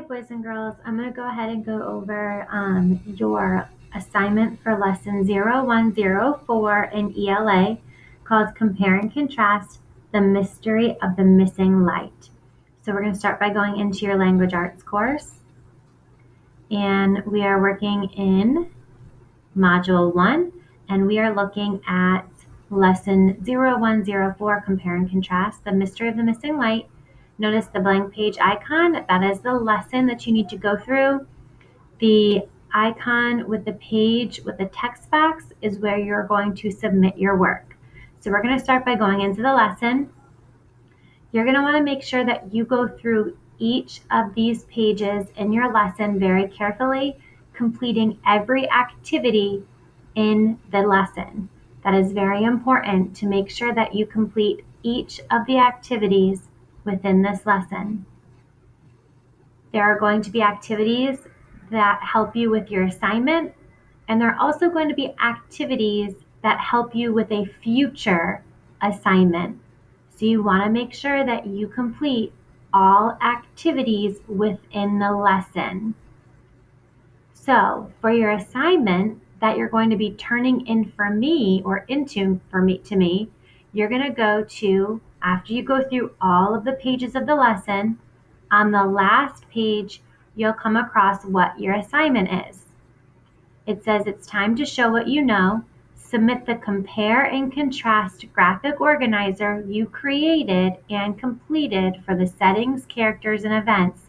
Hi, boys and girls. I'm going to go ahead and go over your assignment for lesson 0104 in ELA called Compare and Contrast the Mystery of the Missing Light. So we're going to start by going into your language arts course. And we are working in module 1, and we are looking at lesson 0104, Compare and Contrast the Mystery of the Missing Light. Notice the blank page icon. That is the lesson that you need to go through. The icon with the page with the text box is where you're going to submit your work. So we're going to start by going into the lesson. You're going to want to make sure that you go through each of these pages in your lesson very carefully, completing every activity in the lesson. That is very important to make sure that you complete each of the activities within this lesson. There are going to be activities that help you with your assignment, and there are also going to be activities that help you with a future assignment. So you want to make sure that you complete all activities within the lesson. So for your assignment that you're going to be turning in for me or to me, you're going to go to, after you go through all of the pages of the lesson, on the last page, you'll come across what your assignment is. It says it's time to show what you know. Submit the compare and contrast graphic organizer you created and completed for the settings, characters, and events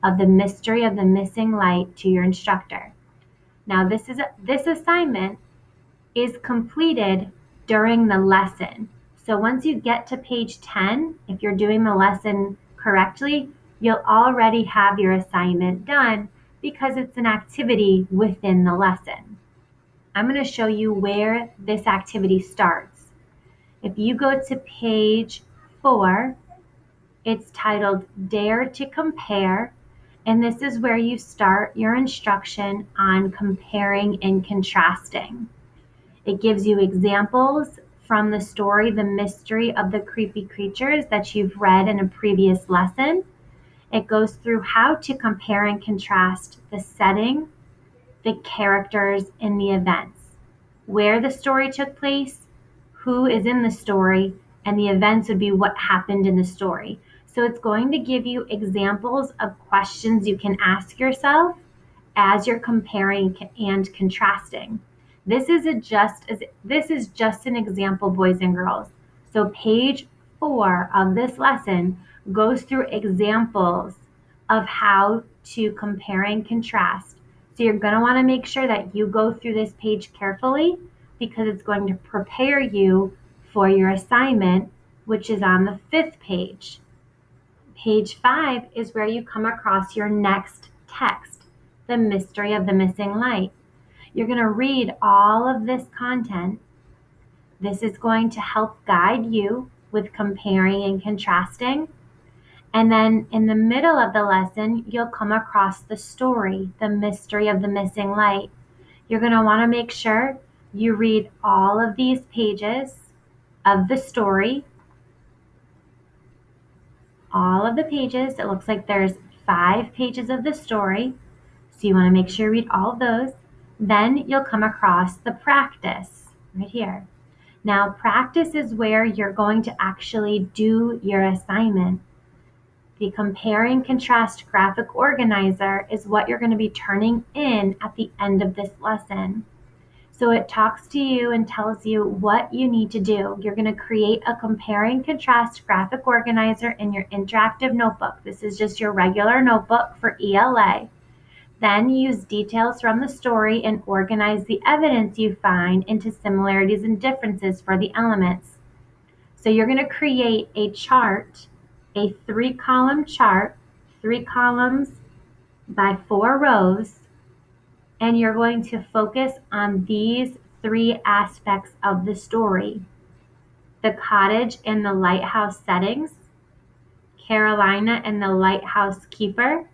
of the mystery of the missing light to your instructor. Now, this assignment is completed during the lesson. So once you get to page 10, if you're doing the lesson correctly, you'll already have your assignment done because it's an activity within the lesson. I'm going to show you where this activity starts. If you go to page 4, it's titled Dare to Compare, and this is where you start your instruction on comparing and contrasting. It gives you examples from the story, The Mystery of the Creepy Creatures, that you've read in a previous lesson. It goes through how to compare and contrast the setting, the characters, and the events, where the story took place, who is in the story, and the events would be what happened in the story. So it's going to give you examples of questions you can ask yourself as you're comparing and contrasting. This is just an example, boys and girls. So page 4 of this lesson goes through examples of how to compare and contrast. So you're going to want to make sure that you go through this page carefully because it's going to prepare you for your assignment, which is on the 5th page. Page 5 is where you come across your next text, The Mystery of the Missing Light. You're going to read all of this content. This is going to help guide you with comparing and contrasting. And then in the middle of the lesson, you'll come across the story, The Mystery of the Missing Light. You're going to want to make sure you read all of these pages of the story. All of the pages. It looks like there's 5 pages of the story. So you want to make sure you read all of those. Then you'll come across the practice right here. Now, practice is where you're going to actually do your assignment. The compare and contrast graphic organizer is what you're going to be turning in at the end of this lesson. So it talks to you and tells you what you need to do. You're going to create a compare and contrast graphic organizer in your interactive notebook. This is just your regular notebook for ELA. Then use details from the story and organize the evidence you find into similarities and differences for the elements. So you're going to create a chart, a 3-column chart, 3 columns by 4 rows, and you're going to focus on these 3 aspects of the story: the cottage and the lighthouse settings, Carolina and the lighthouse keeper,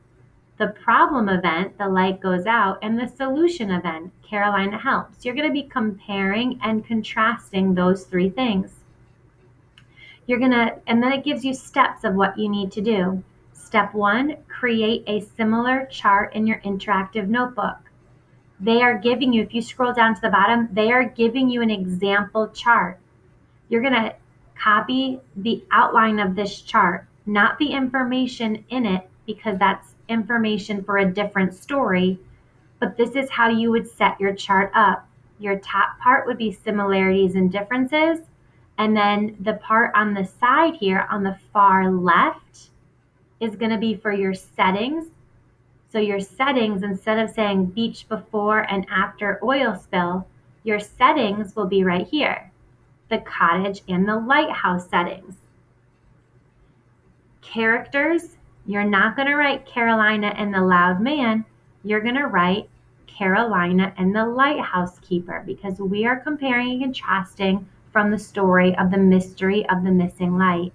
the problem event, the light goes out, and the solution event, Carolina helps. You're going to be comparing and contrasting those 3 things. And then it gives you steps of what you need to do. Step 1, create a similar chart in your interactive notebook. They are giving you, if you scroll down to the bottom, they are giving you an example chart. You're going to copy the outline of this chart, not the information in it, because that's information for a different story, but this is how you would set your chart up. Your top part would be similarities and differences, and then the part on the side here on the far left is going to be for your settings. So your settings, instead of saying beach before and after oil spill, your settings will be right here, the cottage and the lighthouse settings. Characters, you're not going to write Carolina and the loud man, you're going to write Carolina and the lighthouse keeper, because we are comparing and contrasting from the story of the mystery of the missing light.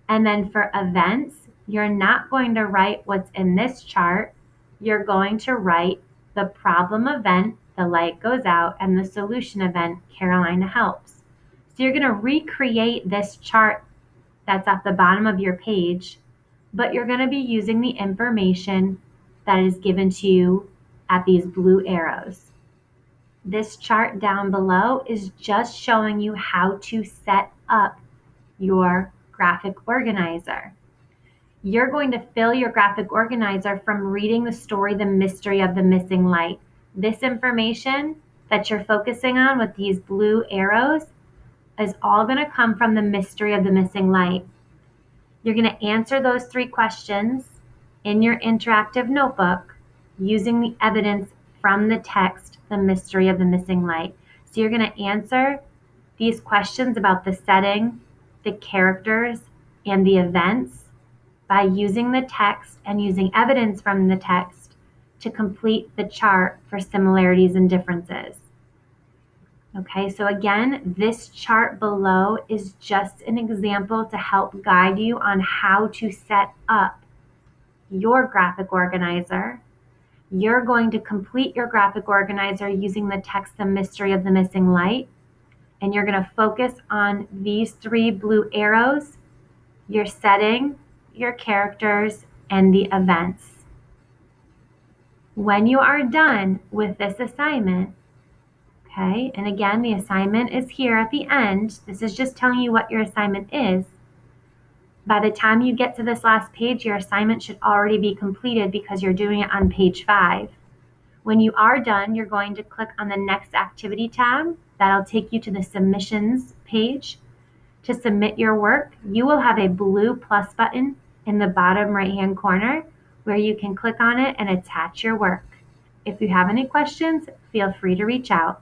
And then for events, you're not going to write what's in this chart. You're going to write the problem event, the light goes out, and the solution event, Carolina helps. So you're going to recreate this chart that's at the bottom of your page, but you're going to be using the information that is given to you at these blue arrows. This chart down below is just showing you how to set up your graphic organizer. You're going to fill your graphic organizer from reading the story, The Mystery of the Missing Light. This information that you're focusing on with these blue arrows is all going to come from The Mystery of the Missing Light. You're going to answer those 3 questions in your interactive notebook using the evidence from the text, The Mystery of the Missing Light. So you're going to answer these questions about the setting, the characters, and the events by using the text and using evidence from the text to complete the chart for similarities and differences. Okay, so again, this chart below is just an example to help guide you on how to set up your graphic organizer. You're going to complete your graphic organizer using the text, The Mystery of the Missing Light, and you're going to focus on these 3 blue arrows, your setting, your characters, and the events. When you are done with this assignment, okay, and again, the assignment is here at the end. This is just telling you what your assignment is. By the time you get to this last page, your assignment should already be completed because you're doing it on page 5. When you are done, you're going to click on the next activity tab. That'll take you to the submissions page. To submit your work, you will have a blue plus button in the bottom right-hand corner where you can click on it and attach your work. If you have any questions, feel free to reach out.